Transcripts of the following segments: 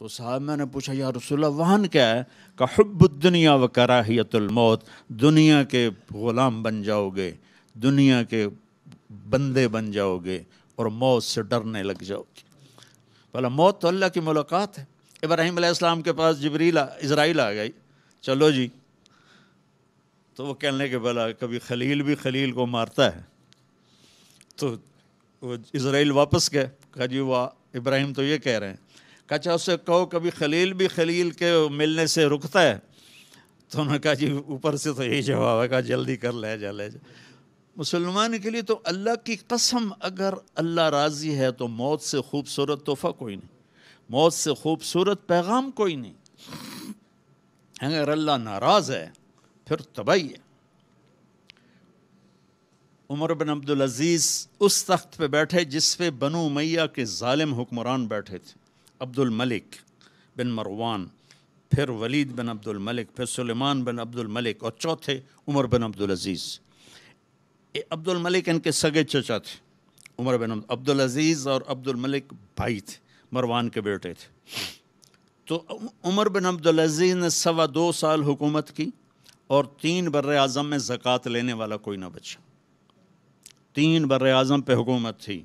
تو صحابہ نے پوچھا یا رسول اللہ وہن کیا ہے؟ کہ حب الدنیا و کراہیت الموت، دنیا کے غلام بن جاؤ گے، دنیا کے بندے بن جاؤ گے اور موت سے ڈرنے لگ جاؤ گے۔ بھلا موت تو اللہ کی ملاقات ہے۔ ابراہیم علیہ السلام کے پاس اسرائیل آ گئی، چلو جی، تو وہ کہنے لگے بھلا کبھی خلیل بھی خلیل کو مارتا ہے؟ تو وہ اسرائیل واپس گئے، کہا جی وہ ابراہیم تو یہ کہہ رہے ہیں۔ کہا اچھا اس سے کہو کبھی خلیل بھی خلیل کے ملنے سے رکتا ہے؟ تو انہوں نے کہا جی اوپر سے تو یہی جواب ہے، کہا جلدی کر لے جا لے جا۔ مسلمان کے لیے تو اللہ کی قسم اگر اللہ راضی ہے تو موت سے خوبصورت تحفہ کوئی نہیں، موت سے خوبصورت پیغام کوئی نہیں۔ اگر اللہ ناراض ہے پھر تباہی ہے۔ عمر بن عبدالعزیز اس تخت پہ بیٹھے جس پہ بنو امیہ کے ظالم حکمران بیٹھے تھے، عبد الملک بن مروان، پھر ولید بن عبد الملک، پھر سلیمان بن عبد الملک، اور چوتھے عمر بن عبدالعزیز۔ عبد الملک ان کے سگے چچا تھے، عمر بن عبدالعزیز اور عبد الملک بھائی تھے، مروان کے بیٹے تھے۔ تو عمر بن عبدالعزیز نے 2.25 سال حکومت کی اور 3 بر اعظم میں زکوٰۃ لینے والا کوئی نہ بچا۔ 3 بر اعظم پہ حکومت تھی،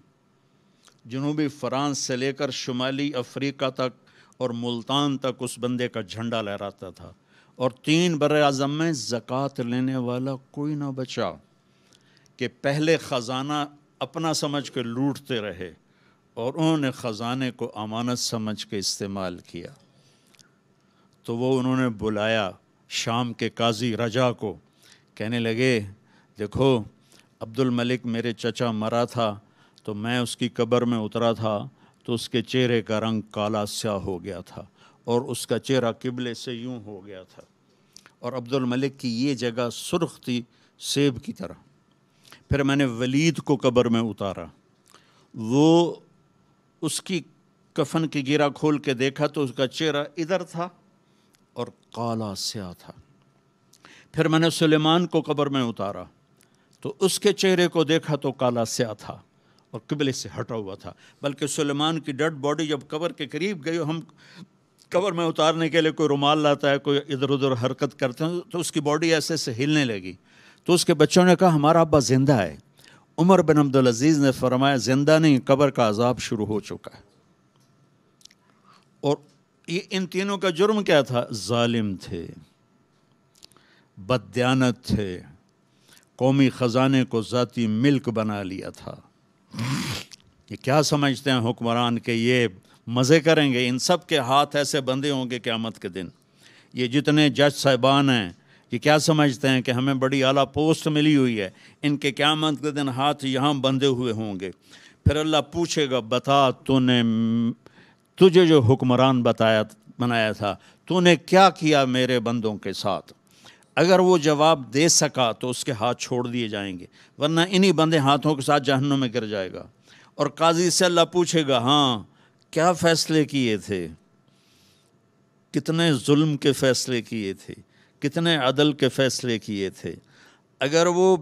جنوبی فرانس سے لے کر شمالی افریقہ تک اور ملتان تک اس بندے کا جھنڈا لہراتا تھا، اور 3 بر اعظم میں زکوٰۃ لینے والا کوئی نہ بچا کہ پہلے خزانہ اپنا سمجھ کے لوٹتے رہے اور انہوں نے خزانے کو امانت سمجھ کے استعمال کیا۔ تو وہ انہوں نے بلایا شام کے قاضی رجا کو، کہنے لگے دیکھو عبد الملک میرے چچا مرا تھا تو میں اس کی قبر میں اترا تھا تو اس کے چہرے کا رنگ کالا سیاہ ہو گیا تھا اور اس کا چہرہ قبلے سے یوں ہو گیا تھا، اور عبد الملک کی یہ جگہ سرخ تھی سیب کی طرح۔ پھر میں نے ولید کو قبر میں اتارا، وہ اس کی کفن کی گیرا کھول کے دیکھا تو اس کا چہرہ ادھر تھا اور کالا سیاہ تھا۔ پھر میں نے سلیمان کو قبر میں اتارا تو اس کے چہرے کو دیکھا تو کالا سیاہ تھا اور قبلے سے ہٹا ہوا تھا، بلکہ سلیمان کی ڈیڈ باڈی جب قبر کے قریب گئی، ہم قبر میں اتارنے کے لیے کوئی رومال لاتا ہے، کوئی ادھر ادھر حرکت کرتے ہیں تو اس کی باڈی ایسے سے ہلنے لگی، تو اس کے بچوں نے کہا ہمارا ابا زندہ ہے۔ عمر بن عبدالعزیز نے فرمایا زندہ نہیں، قبر کا عذاب شروع ہو چکا ہے۔ اور یہ ان تینوں کا جرم کیا تھا؟ ظالم تھے، بددیانت تھے، قومی خزانے کو ذاتی ملک بنا لیا تھا۔ یہ کیا سمجھتے ہیں حکمران کہ یہ مزے کریں گے؟ ان سب کے ہاتھ ایسے بندھے ہوں گے قیامت کے دن۔ یہ جتنے جج صاحبان ہیں یہ کیا سمجھتے ہیں کہ ہمیں بڑی اعلیٰ پوسٹ ملی ہوئی ہے؟ ان کے قیامت کے دن ہاتھ یہاں بندھے ہوئے ہوں گے۔ پھر اللہ پوچھے گا بتا تجھے جو حکمران بنایا تھا تو نے کیا کیا میرے بندوں کے ساتھ؟ اگر وہ جواب دے سکا تو اس کے ہاتھ چھوڑ دیے جائیں گے، ورنہ انہی بندے ہاتھوں کے ساتھ جہنم میں گر جائے گا۔ اور قاضی سے اللہ پوچھے گا ہاں کیا فیصلے کیے تھے، کتنے ظلم کے فیصلے کیے تھے، کتنے عدل کے فیصلے کیے تھے۔ اگر وہ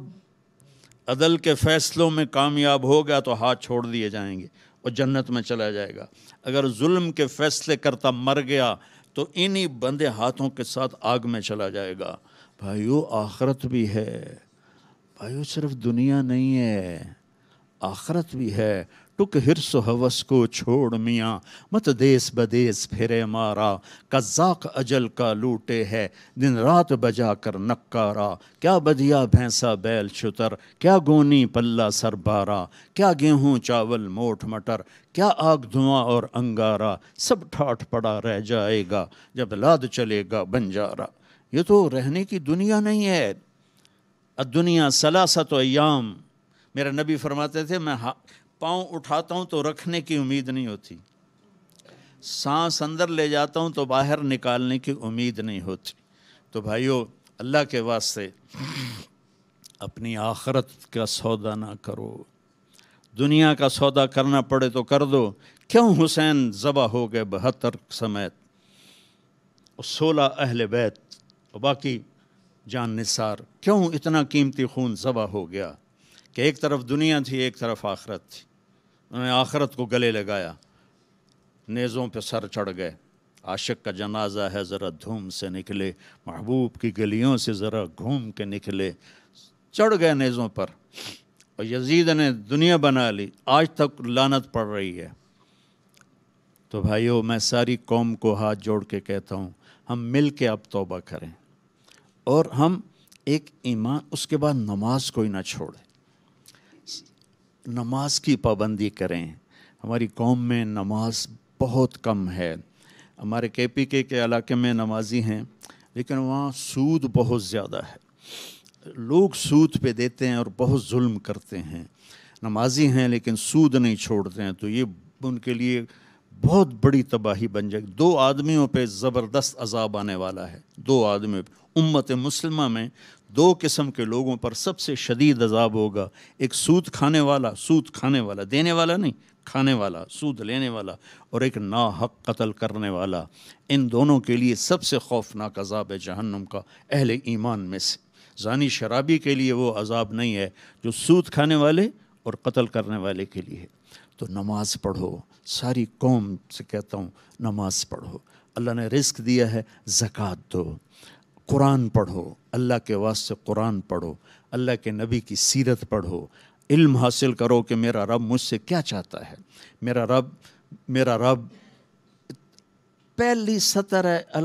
عدل کے فیصلوں میں کامیاب ہو گیا تو ہاتھ چھوڑ دیے جائیں گے اور جنت میں چلا جائے گا۔ اگر ظلم کے فیصلے کرتا مر گیا تو انہی بندے ہاتھوں کے ساتھ آگ میں چلا جائے گا۔ بھائیو آخرت بھی ہے، بھائیو صرف دنیا نہیں ہے، آخرت بھی ہے۔ ٹک حرص و ہوس کو چھوڑ میاں، مت دیس بدیس پھرے مارا، قذاق اجل کا لوٹے ہے دن رات بجا کر نکارا۔ کیا بدیا بھینسا بیل شتر، کیا گونی پلہ سر بارا، کیا گیہوں چاول موٹ مٹر، کیا آگ دھواں اور انگارا، سب ٹھاٹھ پڑا رہ جائے گا جب لاد چلے گا بنجارا۔ یہ تو رہنے کی دنیا نہیں ہے۔ الدنیا ثلاثۃ ایام، میرے نبی فرماتے تھے میں پاؤں اٹھاتا ہوں تو رکھنے کی امید نہیں ہوتی، سانس اندر لے جاتا ہوں تو باہر نکالنے کی امید نہیں ہوتی۔ تو بھائیو اللہ کے واسطے اپنی آخرت کا سودا نہ کرو، دنیا کا سودا کرنا پڑے تو کر دو۔ کیوں حسین ذبح ہو گئے 72 سمیت، 16 اہل بیت اور باقی جان نثار، کیوں اتنا قیمتی خون ذبح ہو گیا؟ کہ ایک طرف دنیا تھی ایک طرف آخرت تھی، انہوں نے آخرت کو گلے لگایا، نیزوں پہ سر چڑھ گئے۔ عاشق کا جنازہ ہے ذرا دھوم سے نکلے، محبوب کی گلیوں سے ذرا گھوم کے نکلے۔ چڑھ گئے نیزوں پر اور یزید نے دنیا بنا لی، آج تک لعنت پڑ رہی ہے۔ تو بھائیو، میں ساری قوم کو ہاتھ جوڑ کے کہتا ہوں، ہم مل کے اب توبہ کریں اور ہم ایک ایمان، اس کے بعد نماز کوئی نہ چھوڑیں، نماز کی پابندی کریں۔ ہماری قوم میں نماز بہت کم ہے۔ ہمارے KPK کے علاقے میں نمازی ہیں، لیکن وہاں سود بہت زیادہ ہے، لوگ سود پہ دیتے ہیں اور بہت ظلم کرتے ہیں۔ نمازی ہیں لیکن سود نہیں چھوڑتے ہیں، تو یہ ان کے لیے بہت بڑی تباہی بن جائے گی۔ 2 آدمیوں پہ زبردست عذاب آنے والا ہے، 2 آدمیوں پہ۔ امت مسلمہ میں 2 قسم کے لوگوں پر سب سے شدید عذاب ہوگا، ایک سود کھانے والا، دینے والا نہیں، کھانے والا، سود لینے والا، اور ایک ناحق قتل کرنے والا۔ ان دونوں کے لیے سب سے خوفناک عذاب ہے جہنم کا، اہل ایمان میں سے۔ زانی شرابی کے لیے وہ عذاب نہیں ہے جو سود کھانے والے اور قتل کرنے والے کے لیے ہے۔ تو نماز پڑھو، ساری قوم سے کہتا ہوں نماز پڑھو۔ اللہ نے رزق دیا ہے، زکوٰۃ دو، قرآن پڑھو، اللہ کے واسطے قرآن پڑھو، اللہ کے نبی کی سیرت پڑھو، علم حاصل کرو کہ میرا رب مجھ سے کیا چاہتا ہے۔ میرا رب پہلی سطر ہے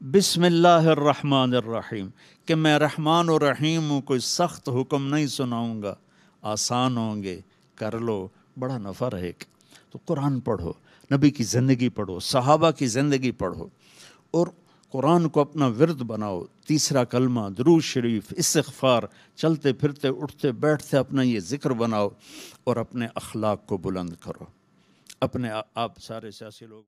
بسم اللہ الرحمن الرحیم، کہ میں رحمان و رحیم ہوں، کوئی سخت حکم نہیں سناؤں گا، آسان ہوں گے، کر لو، بڑا نفع رہے گا۔ تو قرآن پڑھو، نبی کی زندگی پڑھو، صحابہ کی زندگی پڑھو، اور قرآن کو اپنا ورد بناؤ۔ تیسرا کلمہ، درود شریف، استغفار، چلتے پھرتے اٹھتے بیٹھتے اپنا یہ ذکر بناؤ، اور اپنے اخلاق کو بلند کرو۔ اپنے آپ سارے سیاسی لوگ